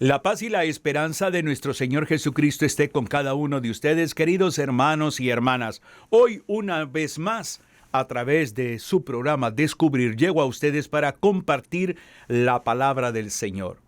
La paz y la esperanza de nuestro Señor Jesucristo esté con cada uno de ustedes, queridos hermanos y hermanas. Hoy, una vez más, a través de su programa Descubrir, llego a ustedes para compartir la palabra del Señor.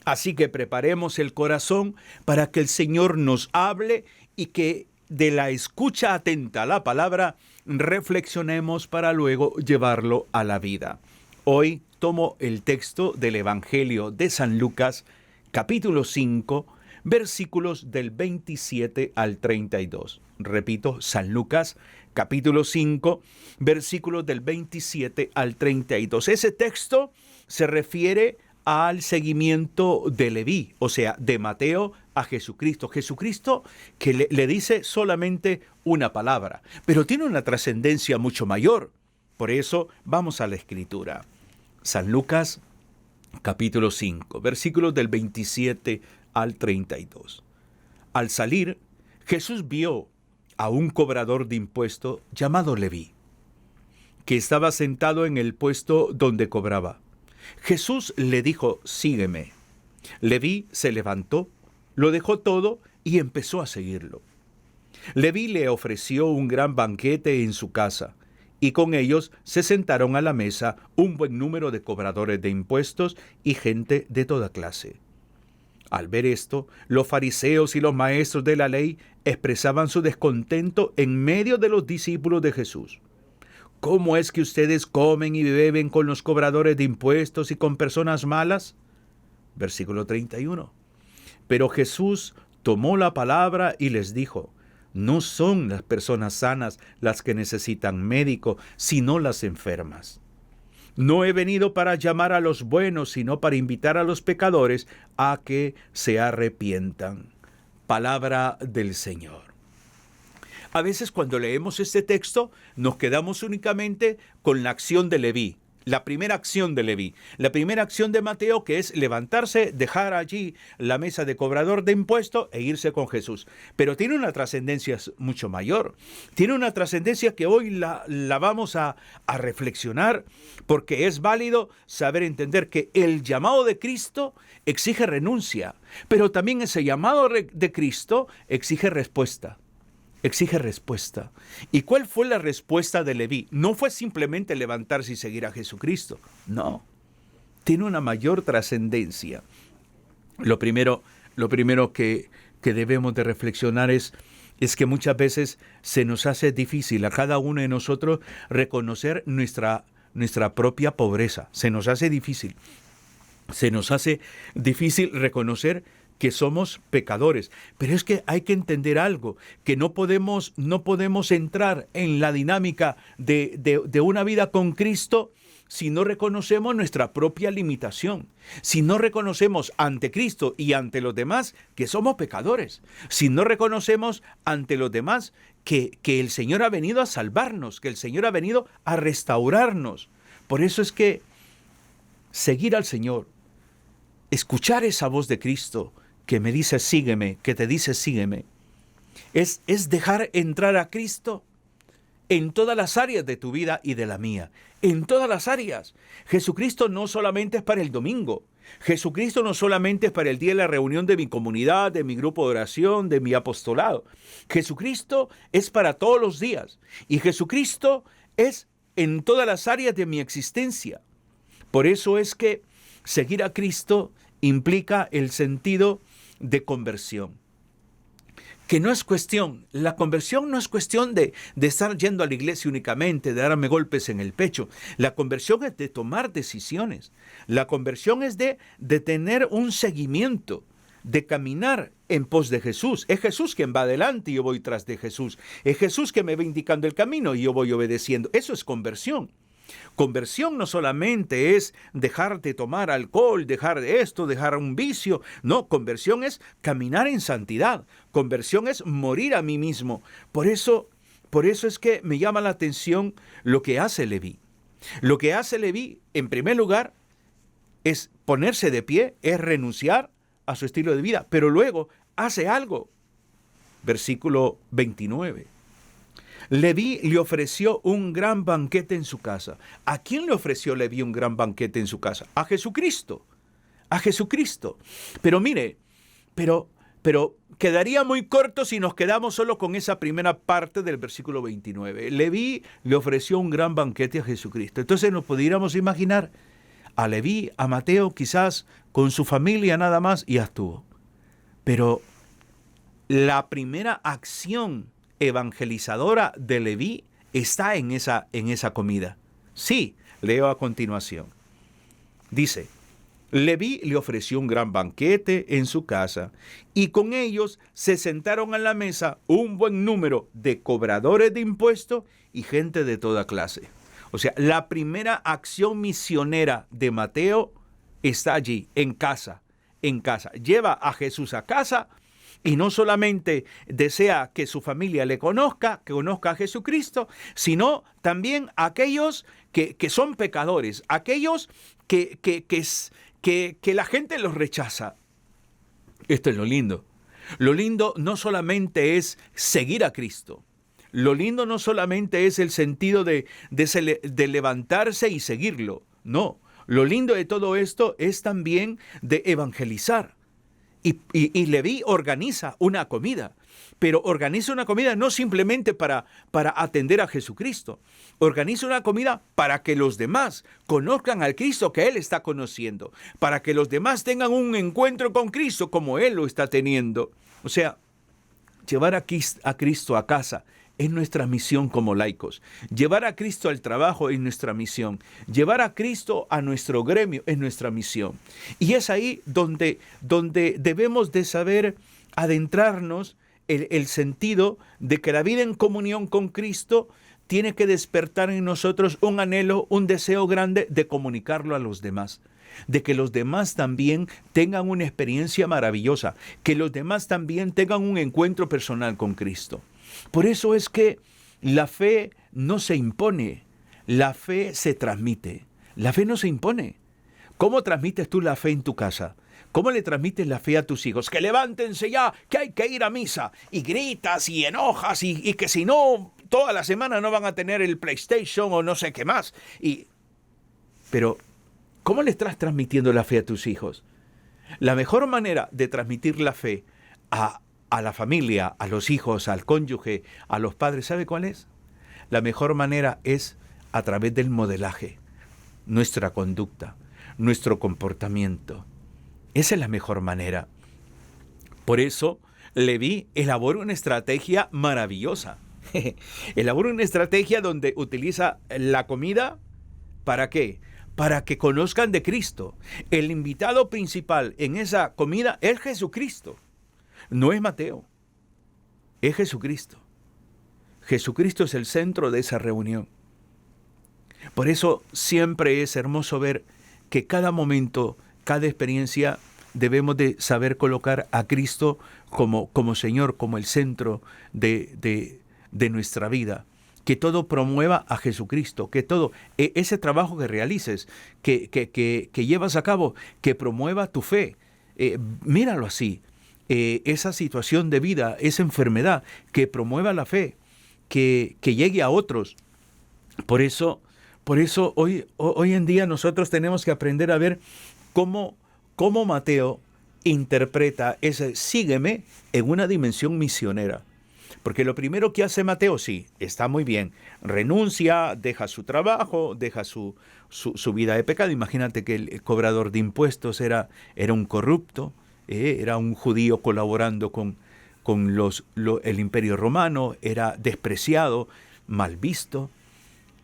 Así que preparemos el corazón para que el Señor nos hable y que de la escucha atenta a la palabra reflexionemos para luego llevarlo a la vida. Hoy tomo el texto del Evangelio de San Lucas, capítulo 5, versículos del 27 al 32. Repito, San Lucas, capítulo 5, versículos del 27 al 32. Ese texto se refiere al seguimiento de Leví, o sea, de Mateo a Jesucristo. Jesucristo que le dice solamente una palabra, pero tiene una trascendencia mucho mayor. Por eso, vamos a la Escritura. San Lucas, capítulo 5, versículos del 27 al 32. Al salir, Jesús vio a un cobrador de impuestos llamado Leví, que estaba sentado en el puesto donde cobraba. Jesús le dijo: sígueme. Leví se levantó, lo dejó todo y empezó a seguirlo. Leví le ofreció un gran banquete en su casa, y con ellos se sentaron a la mesa un buen número de cobradores de impuestos y gente de toda clase. Al ver esto, los fariseos y los maestros de la ley expresaban su descontento en medio de los discípulos de Jesús. ¿Cómo es que ustedes comen y beben con los cobradores de impuestos y con personas malas? Versículo 31. Pero Jesús tomó la palabra y les dijo: no son las personas sanas las que necesitan médico, sino las enfermas. No he venido para llamar a los buenos, sino para invitar a los pecadores a que se arrepientan. Palabra del Señor. A veces cuando leemos este texto nos quedamos únicamente con la acción de Leví, la primera acción de Leví, la primera acción de Mateo, que es levantarse, dejar allí la mesa de cobrador de impuestos e irse con Jesús. Pero tiene una trascendencia mucho mayor, tiene una trascendencia que hoy la vamos a reflexionar, porque es válido saber entender que el llamado de Cristo exige renuncia, pero también ese llamado de Cristo exige respuesta. Exige respuesta. ¿Y cuál fue la respuesta de Leví? No fue simplemente levantarse y seguir a Jesucristo. No. Tiene una mayor trascendencia. Lo primero que debemos de reflexionar es que muchas veces se nos hace difícil a cada uno de nosotros reconocer nuestra propia pobreza. Se nos hace difícil. Se nos hace difícil reconocer que somos pecadores. Pero es que hay que entender algo, que no podemos entrar en la dinámica de una vida con Cristo si no reconocemos nuestra propia limitación, si no reconocemos ante Cristo y ante los demás que somos pecadores, si no reconocemos ante los demás que el Señor ha venido a salvarnos, que el Señor ha venido a restaurarnos. Por eso es que seguir al Señor, escuchar esa voz de Cristo, que me dice sígueme, que te dice sígueme, es dejar entrar a Cristo en todas las áreas de tu vida y de la mía, en todas las áreas. Jesucristo no solamente es para el domingo, Jesucristo no solamente es para el día de la reunión de mi comunidad, de mi grupo de oración, de mi apostolado. Jesucristo es para todos los días y Jesucristo es en todas las áreas de mi existencia. Por eso es que seguir a Cristo implica el sentido de conversión. Que no es cuestión, la conversión no es cuestión de estar yendo a la iglesia únicamente, de darme golpes en el pecho. La conversión es de tomar decisiones. La conversión es de tener un seguimiento, de caminar en pos de Jesús. Es Jesús quien va adelante y yo voy tras de Jesús. Es Jesús que me va indicando el camino y yo voy obedeciendo. Eso es conversión. Conversión no solamente es dejar de tomar alcohol, dejar de esto, dejar un vicio. No, conversión es caminar en santidad. Conversión es morir a mí mismo. Por eso es que me llama la atención lo que hace Leví. Lo que hace Leví, en primer lugar, es ponerse de pie, es renunciar a su estilo de vida, pero luego hace algo. Versículo 29. Leví le ofreció un gran banquete en su casa. ¿A quién le ofreció Leví un gran banquete en su casa? A Jesucristo. a Jesucristo. Pero mire, pero quedaría muy corto si nos quedamos solo con esa primera parte del versículo 29. Leví le ofreció un gran banquete a Jesucristo. Entonces nos pudiéramos imaginar a Leví, a Mateo, quizás con su familia nada más, y ya estuvo. Pero la primera acción evangelizadora de Leví está en esa comida. Sí, leo a continuación. Dice: Leví le ofreció un gran banquete en su casa, y con ellos se sentaron a la mesa un buen número de cobradores de impuestos y gente de toda clase. O sea, la primera acción misionera de Mateo está allí, en casa, en casa. Lleva a Jesús a casa y no solamente desea que su familia le conozca, que conozca a Jesucristo, sino también a aquellos que son pecadores, aquellos que la gente los rechaza. Esto es lo lindo. Lo lindo no solamente es seguir a Cristo. Lo lindo no solamente es el sentido de levantarse y seguirlo. No, lo lindo de todo esto es también de evangelizar. Y Leví organiza una comida, pero organiza una comida no simplemente para atender a Jesucristo. Organiza una comida para que los demás conozcan al Cristo que Él está conociendo, para que los demás tengan un encuentro con Cristo como Él lo está teniendo. O sea, llevar a Cristo a casa es nuestra misión como laicos. Llevar a Cristo al trabajo es nuestra misión. Llevar a Cristo a nuestro gremio es nuestra misión. Y es ahí donde debemos de saber adentrarnos el sentido de que la vida en comunión con Cristo tiene que despertar en nosotros un anhelo, un deseo grande de comunicarlo a los demás. De que los demás también tengan una experiencia maravillosa, que los demás también tengan un encuentro personal con Cristo. Por eso es que la fe no se impone, la fe se transmite. La fe no se impone. ¿Cómo transmites tú la fe en tu casa? ¿Cómo le transmites la fe a tus hijos? Que levántense ya, que hay que ir a misa. Y gritas y enojas y que si no, toda la semana no van a tener el PlayStation o no sé qué más. Pero, ¿cómo le estás transmitiendo la fe a tus hijos? La mejor manera de transmitir la fe a la familia, a los hijos, al cónyuge, a los padres, ¿sabe cuál es? La mejor manera es a través del modelaje, nuestra conducta, nuestro comportamiento. Esa es la mejor manera. Por eso, Leví elabora una estrategia maravillosa. Elabora una estrategia donde utiliza la comida, ¿para qué? Para que conozcan de Cristo. El invitado principal en esa comida es Jesucristo. No es Mateo, es Jesucristo. Jesucristo es el centro de esa reunión. Por eso siempre es hermoso ver que cada momento, cada experiencia, debemos de saber colocar a Cristo como Señor, como el centro de nuestra vida. Que todo promueva a Jesucristo, que todo, ese trabajo que realices, que llevas a cabo, que promueva tu fe. Míralo así. Esa situación de vida, esa enfermedad, que promueva la fe, que llegue a otros. Por eso hoy en día nosotros tenemos que aprender a ver cómo Mateo interpreta ese sígueme en una dimensión misionera. Porque lo primero que hace Mateo, sí, está muy bien, renuncia, deja su trabajo, deja su vida de pecado. Imagínate que el cobrador de impuestos era un corrupto. Era un judío colaborando con el Imperio Romano, era despreciado, mal visto,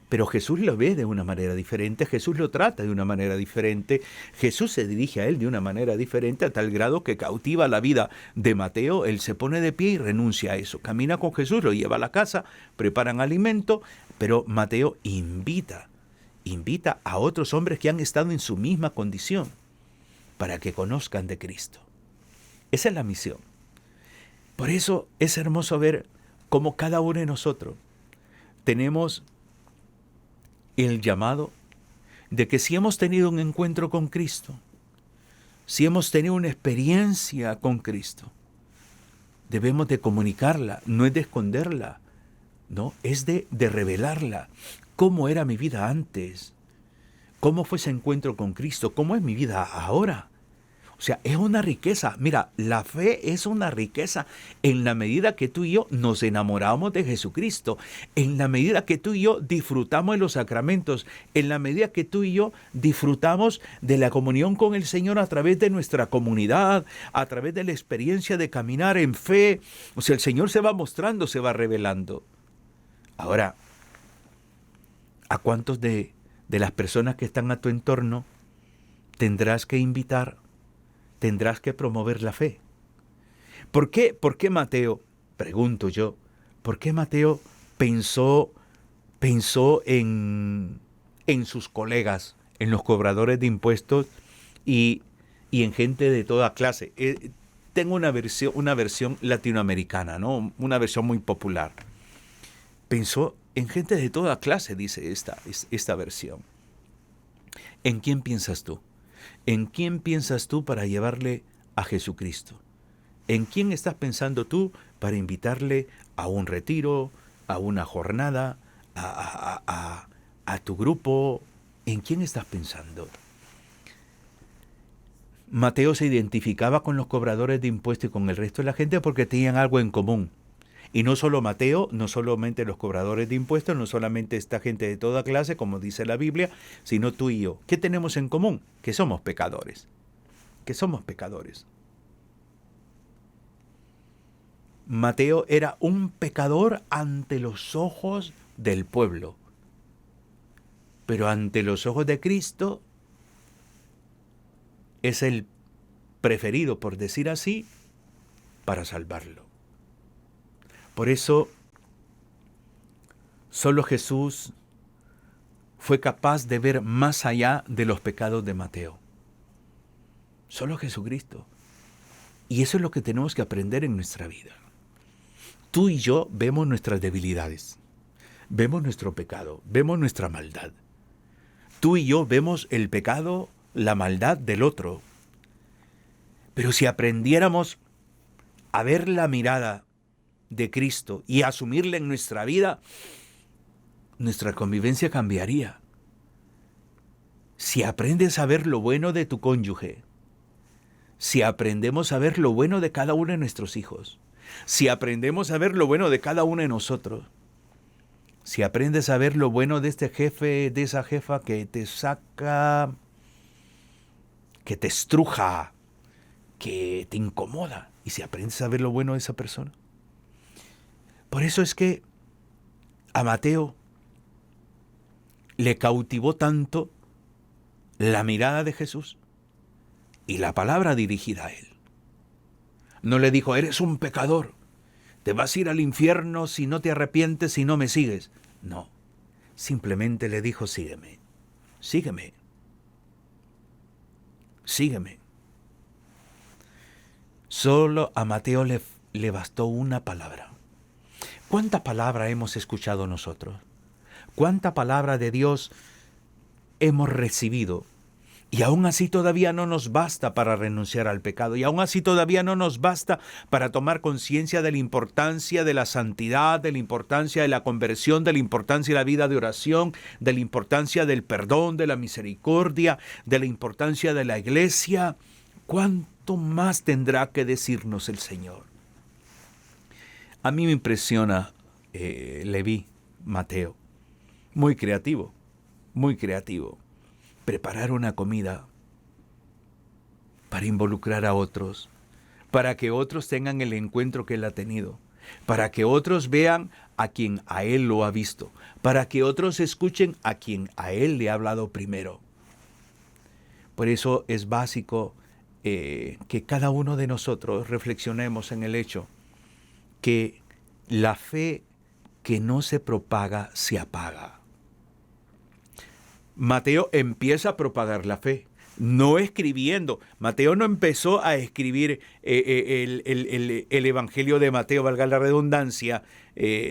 pero Jesús lo ve de una manera diferente, Jesús lo trata de una manera diferente, Jesús se dirige a él de una manera diferente a tal grado que cautiva la vida de Mateo. Él se pone de pie y renuncia a eso, camina con Jesús, lo lleva a la casa, preparan alimento, pero Mateo invita a otros hombres que han estado en su misma condición para que conozcan de Cristo. Esa es la misión. Por eso es hermoso ver cómo cada uno de nosotros tenemos el llamado de que si hemos tenido un encuentro con Cristo, si hemos tenido una experiencia con Cristo, debemos de comunicarla, no es de esconderla, no, es de revelarla. ¿Cómo era mi vida antes? ¿Cómo fue ese encuentro con Cristo? ¿Cómo es mi vida ahora? O sea, es una riqueza. Mira, la fe es una riqueza en la medida que tú y yo nos enamoramos de Jesucristo, en la medida que tú y yo disfrutamos de los sacramentos, en la medida que tú y yo disfrutamos de la comunión con el Señor a través de nuestra comunidad, a través de la experiencia de caminar en fe. O sea, el Señor se va mostrando, se va revelando. Ahora, ¿a cuántos de las personas que están a tu entorno tendrás que invitar? Tendrás que promover la fe. ¿Por qué Mateo, pregunto yo, por qué Mateo pensó en sus colegas, en los cobradores de impuestos y en gente de toda clase? Tengo una versión latinoamericana, ¿no? Una versión muy popular. Pensó en gente de toda clase, dice esta versión. ¿En quién piensas tú? ¿En quién piensas tú para llevarle a Jesucristo? ¿En quién estás pensando tú para invitarle a un retiro, a una jornada, a tu grupo? ¿En quién estás pensando? Mateo se identificaba con los cobradores de impuestos y con el resto de la gente porque tenían algo en común. Y no solo Mateo, no solamente los cobradores de impuestos, no solamente esta gente de toda clase, como dice la Biblia, sino tú y yo. ¿Qué tenemos en común? Que somos pecadores. Que somos pecadores. Mateo era un pecador ante los ojos del pueblo. Pero ante los ojos de Cristo es el preferido, por decir así, para salvarlo. Por eso, solo Jesús fue capaz de ver más allá de los pecados de Mateo. Solo Jesucristo. Y eso es lo que tenemos que aprender en nuestra vida. Tú y yo vemos nuestras debilidades, vemos nuestro pecado, vemos nuestra maldad. Tú y yo vemos el pecado, la maldad del otro. Pero si aprendiéramos a ver la mirada de Cristo y asumirla en nuestra vida, nuestra convivencia cambiaría. Si aprendes a ver lo bueno de tu cónyuge, si aprendemos a ver lo bueno de cada uno de nuestros hijos, si aprendemos a ver lo bueno de cada uno de nosotros, si aprendes a ver lo bueno de este jefe, de esa jefa que te saca, que te estruja, que te incomoda, y si aprendes a ver lo bueno de esa persona. Por eso es que a Mateo le cautivó tanto la mirada de Jesús y la palabra dirigida a él. No le dijo, eres un pecador, te vas a ir al infierno si no te arrepientes y no me sigues. No, simplemente le dijo, sígueme, sígueme, sígueme. Solo a Mateo le bastó una palabra. ¿Cuánta palabra hemos escuchado nosotros? ¿Cuánta palabra de Dios hemos recibido? Y aún así todavía no nos basta para renunciar al pecado. Y aún así todavía no nos basta para tomar conciencia de la importancia de la santidad, de la importancia de la conversión, de la importancia de la vida de oración, de la importancia del perdón, de la misericordia, de la importancia de la iglesia. ¿Cuánto más tendrá que decirnos el Señor? A mí me impresiona Leví, Mateo. Muy creativo, muy creativo. Preparar una comida para involucrar a otros, para que otros tengan el encuentro que él ha tenido, para que otros vean a quien a él lo ha visto, para que otros escuchen a quien a él le ha hablado primero. Por eso es básico que cada uno de nosotros reflexionemos en el hecho que la fe que no se propaga se apaga. Mateo empieza a propagar la fe, no escribiendo. Mateo no empezó a escribir el Evangelio de Mateo, valga la redundancia.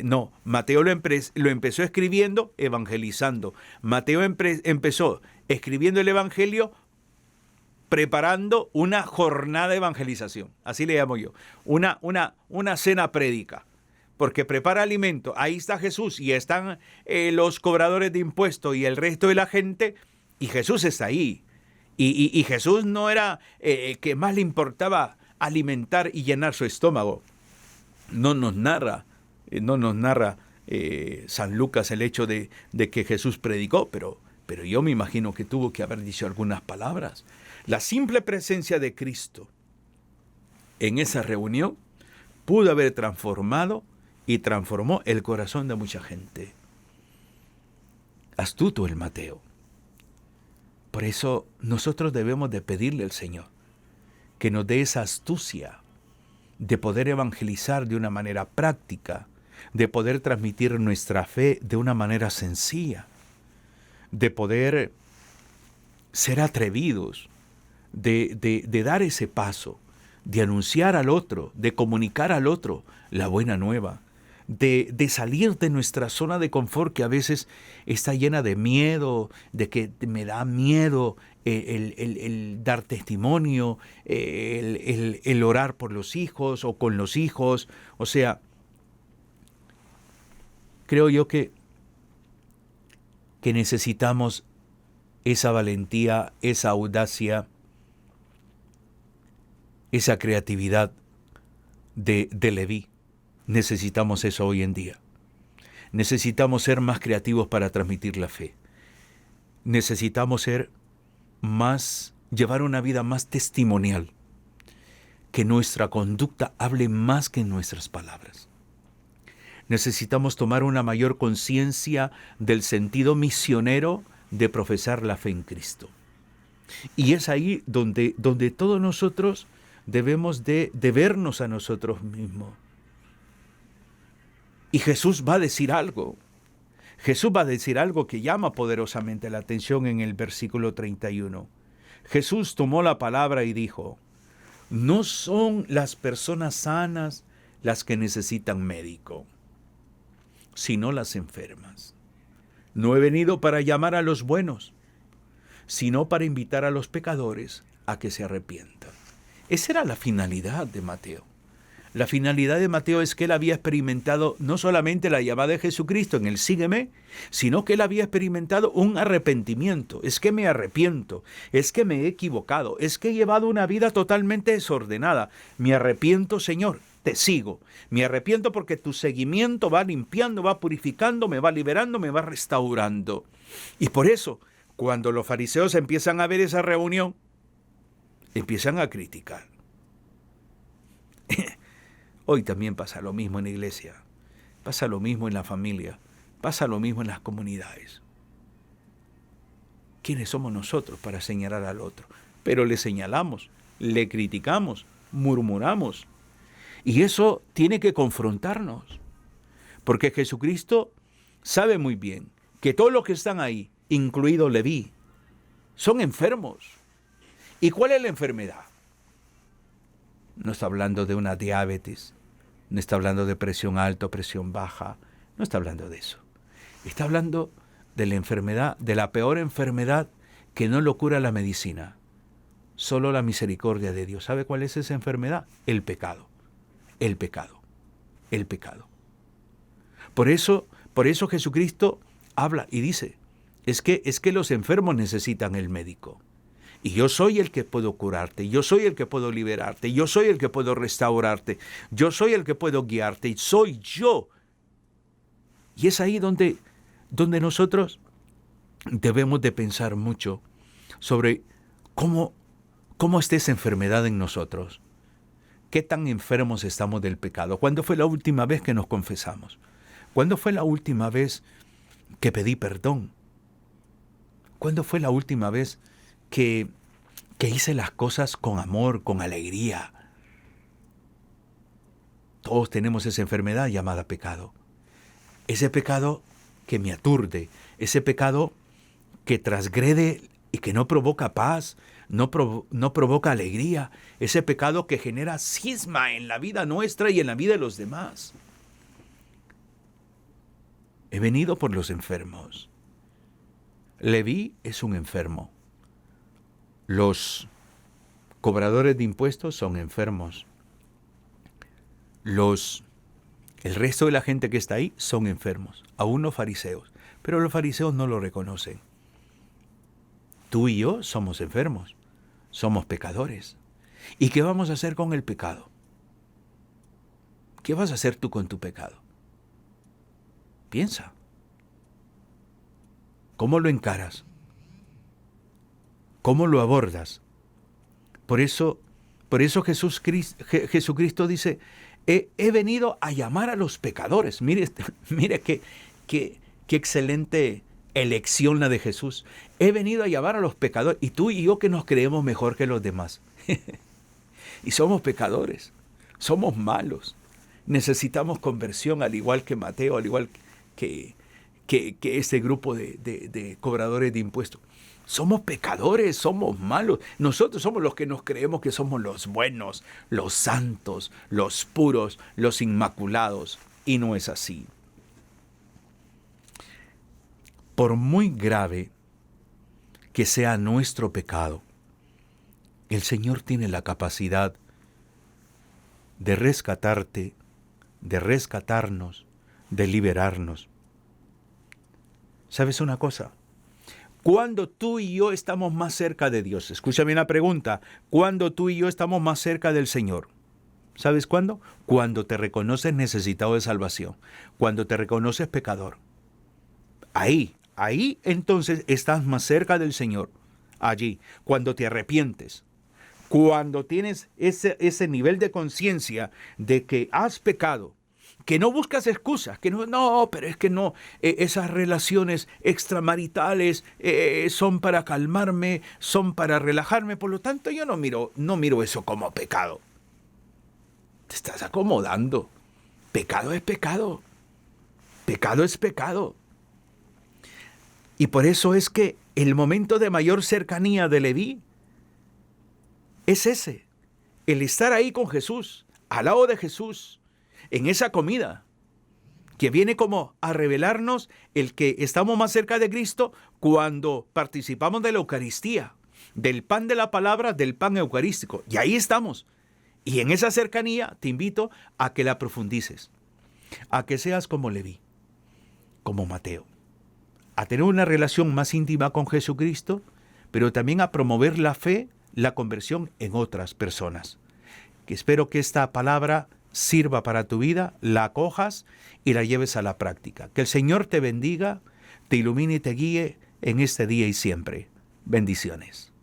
No, Mateo lo empezó escribiendo, evangelizando. Mateo empezó escribiendo el Evangelio, preparando una jornada de evangelización. Así le llamo yo. Una cena prédica. Porque prepara alimento. Ahí está Jesús y están los cobradores de impuestos y el resto de la gente. Y Jesús está ahí. Y Jesús no era que más le importaba alimentar y llenar su estómago. No nos narra San Lucas el hecho de que Jesús predicó, pero yo me imagino que tuvo que haber dicho algunas palabras. La simple presencia de Cristo en esa reunión pudo haber transformado y transformó el corazón de mucha gente. Astuto el Mateo. Por eso nosotros debemos de pedirle al Señor que nos dé esa astucia de poder evangelizar de una manera práctica, de poder transmitir nuestra fe de una manera sencilla, de poder ser atrevidos, de dar ese paso, de anunciar al otro, de comunicar al otro la buena nueva, de salir de nuestra zona de confort que a veces está llena de miedo, de que me da miedo el dar testimonio, el orar por los hijos o con los hijos. O sea, creo yo que necesitamos esa valentía, esa audacia, esa creatividad de Leví. Necesitamos eso hoy en día. Necesitamos ser más creativos para transmitir la fe. Necesitamos llevar una vida más testimonial. Que nuestra conducta hable más que nuestras palabras. Necesitamos tomar una mayor conciencia del sentido misionero de profesar la fe en Cristo. Y es ahí donde todos nosotros debemos de vernos a nosotros mismos. Y Jesús va a decir algo. Jesús va a decir algo que llama poderosamente la atención en el versículo 31. Jesús tomó la palabra y dijo: no son las personas sanas las que necesitan médico, sino las enfermas. No he venido para llamar a los buenos, sino para invitar a los pecadores a que se arrepientan. Esa era la finalidad de Mateo. La finalidad de Mateo es que él había experimentado no solamente la llamada de Jesucristo en el sígueme, sino que él había experimentado un arrepentimiento. Es que me arrepiento, es que me he equivocado, es que he llevado una vida totalmente desordenada. Me arrepiento, Señor, te sigo. Me arrepiento porque tu seguimiento va limpiando, va purificando, me va liberando, me va restaurando. Y por eso, cuando los fariseos empiezan a ver esa reunión, empiezan a criticar. Hoy también pasa lo mismo en la iglesia, pasa lo mismo en la familia, pasa lo mismo en las comunidades. ¿Quiénes somos nosotros para señalar al otro? Pero le señalamos, le criticamos, murmuramos. Y eso tiene que confrontarnos, porque Jesucristo sabe muy bien que todos los que están ahí, incluido Leví, son enfermos. ¿Y cuál es la enfermedad? No está hablando de una diabetes, no está hablando de presión alta o presión baja, no está hablando de eso. Está hablando de la enfermedad, de la peor enfermedad que no lo cura la medicina, solo la misericordia de Dios. ¿Sabe cuál es esa enfermedad? El pecado, el pecado, el pecado. Por eso Jesucristo habla y dice, es que los enfermos necesitan el médico. Y yo soy el que puedo curarte, yo soy el que puedo liberarte, yo soy el que puedo restaurarte, yo soy el que puedo guiarte, soy yo. Y es ahí donde nosotros debemos de pensar mucho sobre cómo está esa enfermedad en nosotros. ¿Qué tan enfermos estamos del pecado? ¿Cuándo fue la última vez que nos confesamos? ¿Cuándo fue la última vez que pedí perdón? ¿Cuándo fue la última vez que hice las cosas con amor, con alegría? Todos tenemos esa enfermedad llamada pecado. Ese pecado que me aturde, ese pecado que transgrede y que no provoca paz, no provoca alegría, ese pecado que genera cisma en la vida nuestra y en la vida de los demás. He venido por los enfermos. Leví es un enfermo. Los cobradores de impuestos son enfermos. El resto de la gente que está ahí son enfermos, aún los fariseos. Pero los fariseos no lo reconocen. Tú y yo somos enfermos, somos pecadores. ¿Y qué vamos a hacer con el pecado? ¿Qué vas a hacer tú con tu pecado? Piensa. ¿Cómo lo encaras? ¿Cómo lo abordas? Por eso Jesucristo dice, he venido a llamar a los pecadores. Mire qué excelente elección la de Jesús. He venido a llamar a los pecadores. Y tú y yo que nos creemos mejor que los demás. Y somos pecadores, somos malos. Necesitamos conversión, al igual que Mateo, al igual que este grupo de cobradores de impuestos. Somos pecadores, somos malos. Nosotros somos los que nos creemos que somos los buenos, los santos, los puros, los inmaculados. Y no es así. Por muy grave que sea nuestro pecado, el Señor tiene la capacidad de rescatarte, de rescatarnos, de liberarnos. ¿Sabes una cosa? Cuando tú y yo estamos más cerca de Dios, escucha bien la pregunta, ¿cuándo tú y yo estamos más cerca del Señor? ¿Sabes cuándo? Cuando te reconoces necesitado de salvación, cuando te reconoces pecador. Ahí entonces estás más cerca del Señor. Allí, cuando te arrepientes, cuando tienes ese nivel de conciencia de que has pecado, que no buscas excusas, que no, pero es que no, esas relaciones extramaritales son para calmarme, son para relajarme, por lo tanto yo no miro eso como pecado. Te estás acomodando. Pecado es pecado. Pecado es pecado. Y por eso es que el momento de mayor cercanía de Leví es ese, el estar ahí con Jesús, al lado de Jesús, en esa comida, que viene como a revelarnos el que estamos más cerca de Cristo cuando participamos de la Eucaristía, del pan de la palabra, del pan eucarístico. Y ahí estamos. Y en esa cercanía te invito a que la profundices, a que seas como Leví, como Mateo, a tener una relación más íntima con Jesucristo, pero también a promover la fe, la conversión en otras personas. Que espero que esta palabra sirva para tu vida, la acojas y la lleves a la práctica. Que el Señor te bendiga, te ilumine y te guíe en este día y siempre. Bendiciones.